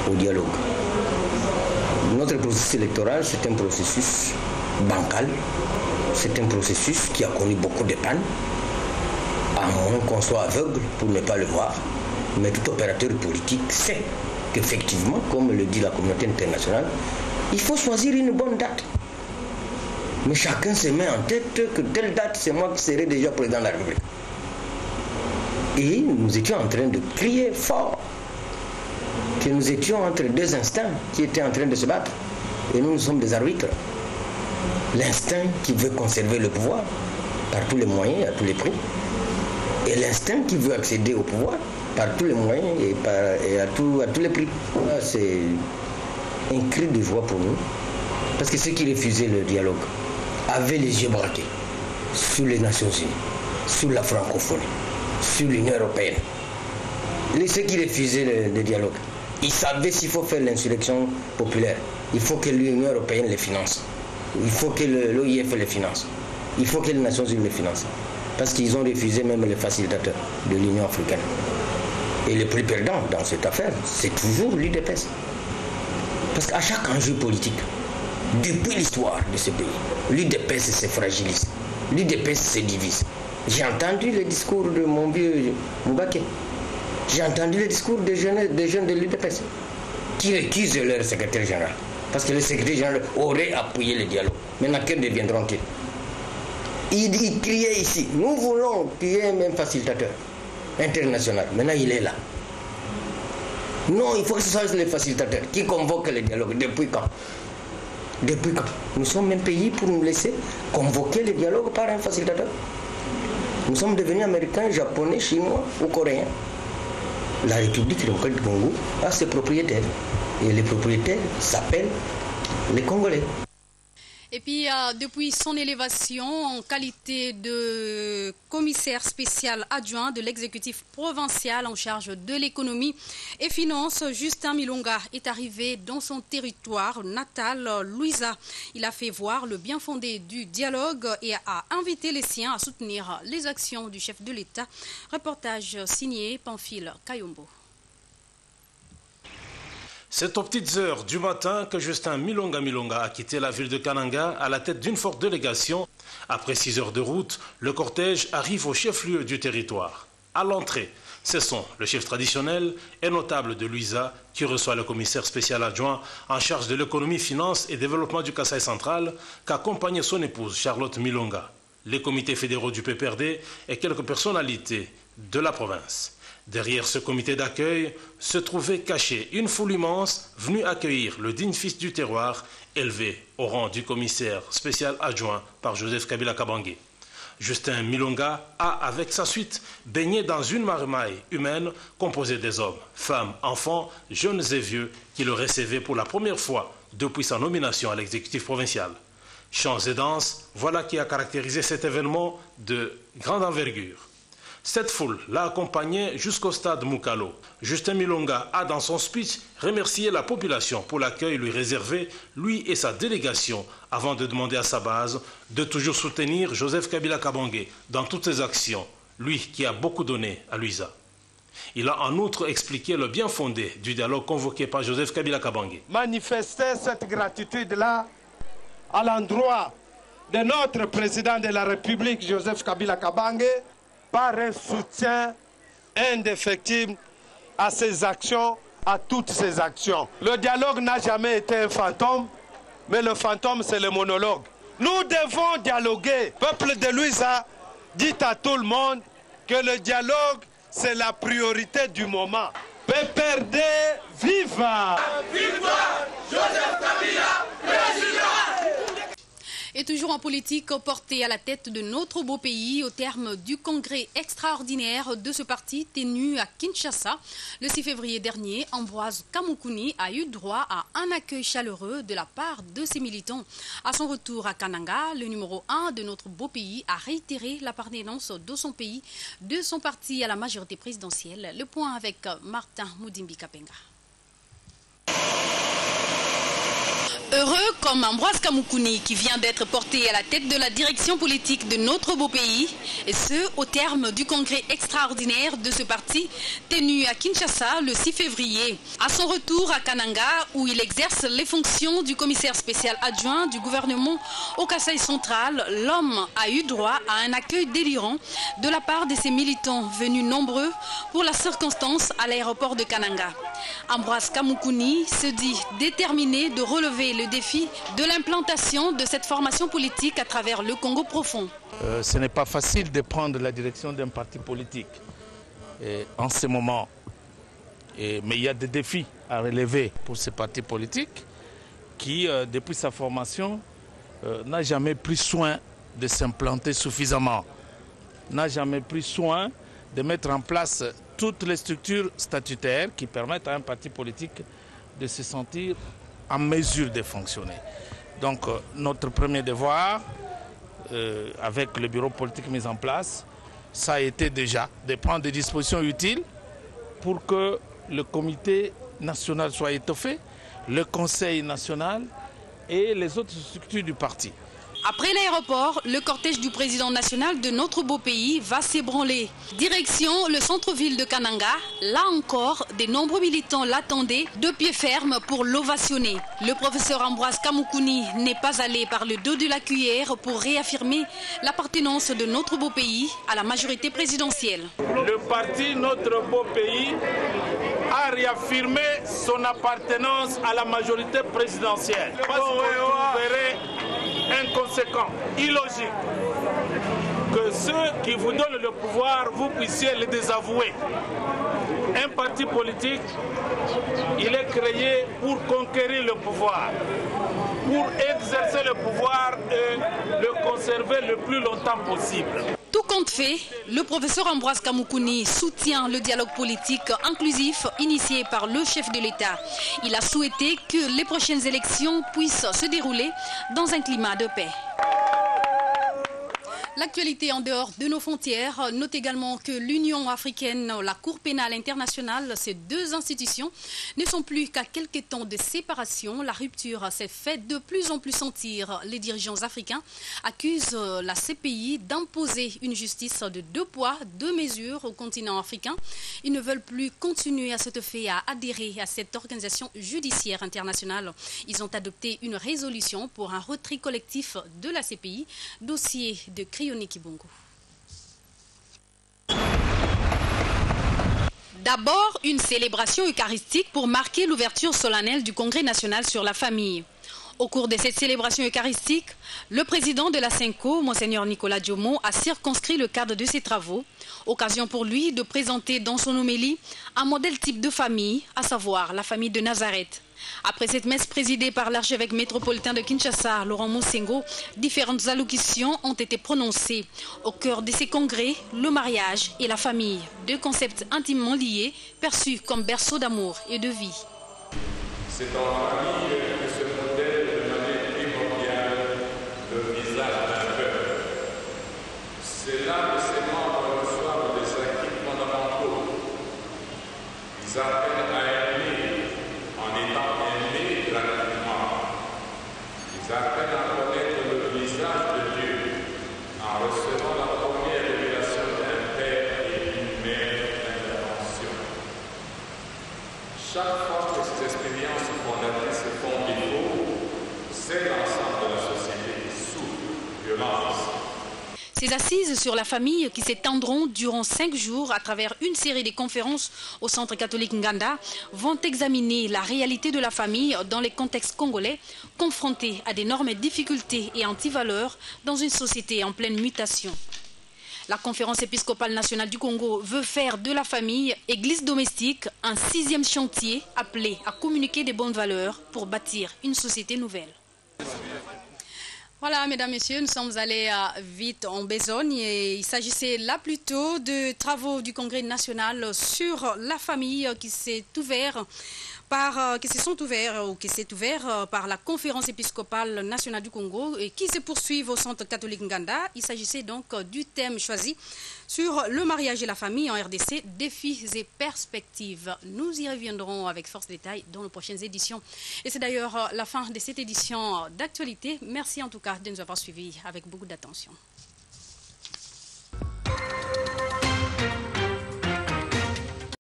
au dialogue. Notre processus électoral, c'est un processus bancal, c'est un processus qui a connu beaucoup de pannes, à moins qu'on soit aveugle pour ne pas le voir. Mais tout opérateur politique sait qu'effectivement, comme le dit la communauté internationale, il faut choisir une bonne date. Mais chacun se met en tête que telle date, c'est moi qui serai déjà président de la République. Et nous étions en train de crier fort que nous étions entre deux instincts qui étaient en train de se battre. Et nous sommes des arbitres. L'instinct qui veut conserver le pouvoir par tous les moyens, à tous les prix. Et l'instinct qui veut accéder au pouvoir par tous les moyens et à tous les prix. C'est un cri de joie pour nous. Parce que ceux qui refusaient le dialogue avaient les yeux braqués sur les Nations Unies, sur la francophonie, sur l'Union européenne. Ceux qui refusaient le dialogue, ils savaient s'il faut faire l'insurrection populaire, il faut que l'Union européenne les finance. Il faut que l'OIF les finance. Il faut que les Nations Unies les financent. Parce qu'ils ont refusé même les facilitateurs de l'Union africaine. Et le plus perdant dans cette affaire, c'est toujours l'UDPS. Parce qu'à chaque enjeu politique, depuis l'histoire de ce pays, l'UDPS se fragilise. L'UDPS se divise. J'ai entendu le discours de mon vieux Moubaké. J'ai entendu le discours des jeunes de l'UDPS qui récusent leur secrétaire général. Parce que le secrétaire général aurait appuyé le dialogue. Maintenant, que deviendront-ils? Il criait ici, nous voulons qu'il y ait un même facilitateur international. Maintenant, il est là. Non, il faut que ce soit les facilitateurs qui convoquent le dialogue. Depuis quand? Depuis quand? Nous sommes un pays pour nous laisser convoquer le dialogue par un facilitateur. Nous sommes devenus américains, japonais, chinois ou coréens. La République démocratique du Congo a ses propriétaires. Et les propriétaires s'appellent les Congolais. Et puis, depuis son élévation en qualité de commissaire spécial adjoint de l'exécutif provincial en charge de l'économie et finances, Justin Milonga est arrivé dans son territoire natal, Louisa. Il a fait voir le bien fondé du dialogue et a invité les siens à soutenir les actions du chef de l'État. Reportage signé Pamphile Kayombo. C'est aux petites heures du matin que Justin Milonga a quitté la ville de Kananga à la tête d'une forte délégation. Après 6 heures de route, le cortège arrive au chef-lieu du territoire. À l'entrée, ce sont le chef traditionnel et notable de Louisa qui reçoit le commissaire spécial adjoint en charge de l'économie, finance et développement du Kasaï central qu'accompagnait son épouse Charlotte Milonga, les comités fédéraux du PPRD et quelques personnalités de la province. Derrière ce comité d'accueil se trouvait cachée une foule immense venue accueillir le digne fils du terroir élevé au rang du commissaire spécial adjoint par Joseph Kabila Kabange. Justin Milonga a, avec sa suite, baigné dans une marmaille humaine composée des hommes, femmes, enfants, jeunes et vieux qui le recevaient pour la première fois depuis sa nomination à l'exécutif provincial. Chants et danses, voilà qui a caractérisé cet événement de grande envergure. Cette foule l'a accompagné jusqu'au stade Mukalo. Justin Milonga a, dans son speech, remercié la population pour l'accueil lui réservé, lui et sa délégation, avant de demander à sa base de toujours soutenir Joseph Kabila Kabange dans toutes ses actions, lui qui a beaucoup donné à Louisa. Il a en outre expliqué le bien fondé du dialogue convoqué par Joseph Kabila Kabange. Manifester cette gratitude-là à l'endroit de notre président de la République, Joseph Kabila Kabange, par un soutien indéfectible à ses actions, à toutes ses actions. Le dialogue n'a jamais été un fantôme, mais le fantôme, c'est le monologue. Nous devons dialoguer. Peuple de Louisa, dites à tout le monde que le dialogue, c'est la priorité du moment. PPRD, viva! Viva Joseph Kabila, président! Et toujours en politique, porté à la tête de notre beau pays au terme du congrès extraordinaire de ce parti tenu à Kinshasa. Le 6 février dernier, Ambroise Kamoukouni a eu droit à un accueil chaleureux de la part de ses militants. À son retour à Kananga, le numéro 1 de notre beau pays a réitéré l'appartenance de son pays, de son parti à la majorité présidentielle. Le point avec Martin Moudimbi Kapenga. Heureux comme Ambroise Kamoukouni qui vient d'être porté à la tête de la direction politique de notre beau pays, et ce au terme du congrès extraordinaire de ce parti tenu à Kinshasa le 6 février. À son retour à Kananga où il exerce les fonctions du commissaire spécial adjoint du gouvernement au Kasaï central, l'homme a eu droit à un accueil délirant de la part de ses militants venus nombreux pour la circonstance à l'aéroport de Kananga. Ambroise Kamoukouni se dit déterminé de relever le défi de l'implantation de cette formation politique à travers le Congo profond. Ce n'est pas facile de prendre la direction d'un parti politique en ce moment. Mais il y a des défis à relever pour ce parti politique qui, depuis sa formation, n'a jamais pris soin de s'implanter suffisamment, n'a jamais pris soin de mettre en place toutes les structures statutaires qui permettent à un parti politique de se sentir en mesure de fonctionner. Donc notre premier devoir, avec le bureau politique mis en place, ça a été déjà de prendre des dispositions utiles pour que le comité national soit étoffé, le conseil national et les autres structures du parti. Après l'aéroport, le cortège du président national de notre beau pays va s'ébranler. Direction le centre-ville de Kananga. Là encore, de nombreux militants l'attendaient de pied ferme pour l'ovationner. Le professeur Ambroise Kamoukouni n'est pas allé par le dos de la cuillère pour réaffirmer l'appartenance de notre beau pays à la majorité présidentielle. Le parti Notre Beau Pays a réaffirmé son appartenance à la majorité présidentielle. Parce que vous verrez inconséquent, illogique, que ceux qui vous donnent le pouvoir, vous puissiez le désavouer. Un parti politique, il est créé pour conquérir le pouvoir, pour exercer le pouvoir et le conserver le plus longtemps possible. Tout compte fait, le professeur Ambroise Kamoukouni soutient le dialogue politique inclusif initié par le chef de l'État. Il a souhaité que les prochaines élections puissent se dérouler dans un climat de paix. L'actualité en dehors de nos frontières note également que l'Union africaine, la Cour pénale internationale, ces deux institutions ne sont plus qu'à quelques temps de séparation. La rupture s'est faite de plus en plus sentir. Les dirigeants africains accusent la CPI d'imposer une justice de deux poids, deux mesures au continent africain. Ils ne veulent plus continuer à cet effet à adhérer à cette organisation judiciaire internationale. Ils ont adopté une résolution pour un retrait collectif de la CPI, dossier de Kibongo. D'abord, une célébration eucharistique pour marquer l'ouverture solennelle du Congrès national sur la famille. Au cours de cette célébration eucharistique, le président de la CENCO, Monseigneur Nicolas Diomo, a circonscrit le cadre de ses travaux, occasion pour lui de présenter dans son homélie un modèle type de famille, à savoir la famille de Nazareth. Après cette messe présidée par l'archevêque métropolitain de Kinshasa, Laurent Moussengo, différentes allocutions ont été prononcées. Au cœur de ces congrès, le mariage et la famille, deux concepts intimement liés, perçus comme berceau d'amour et de vie. C'est en famille que se modèle de manière primordiale le visage d'un peuple. C'est là que ces membres reçoivent des acquis fondamentaux. Ils apprennent à aimer en étant aimés gratuitement. Ils apprennent à connaître le visage de Dieu en recevant la première révélation d'un père et d'une mère d'intervention. Chaque fois que ces expériences fondatrices se font défaut, c'est l'ensemble de la société qui souffre violence. Ces assises sur la famille qui s'étendront durant 5 jours à travers une série de conférences au Centre catholique Nganda vont examiner la réalité de la famille dans les contextes congolais, confrontés à d'énormes difficultés et antivaleurs dans une société en pleine mutation. La conférence épiscopale nationale du Congo veut faire de la famille, église domestique, un 6e chantier appelé à communiquer des bonnes valeurs pour bâtir une société nouvelle. Voilà, mesdames, messieurs, nous sommes allés vite en besogne et il s'agissait là plutôt de travaux du Congrès national sur la famille qui s'est ouvert par la conférence épiscopale nationale du Congo et qui se poursuivent au centre catholique Nganda. Il s'agissait donc du thème choisi sur le mariage et la famille en RDC, défis et perspectives. Nous y reviendrons avec force détail dans les prochaines éditions. Et c'est d'ailleurs la fin de cette édition d'actualité. Merci en tout cas de nous avoir suivis avec beaucoup d'attention.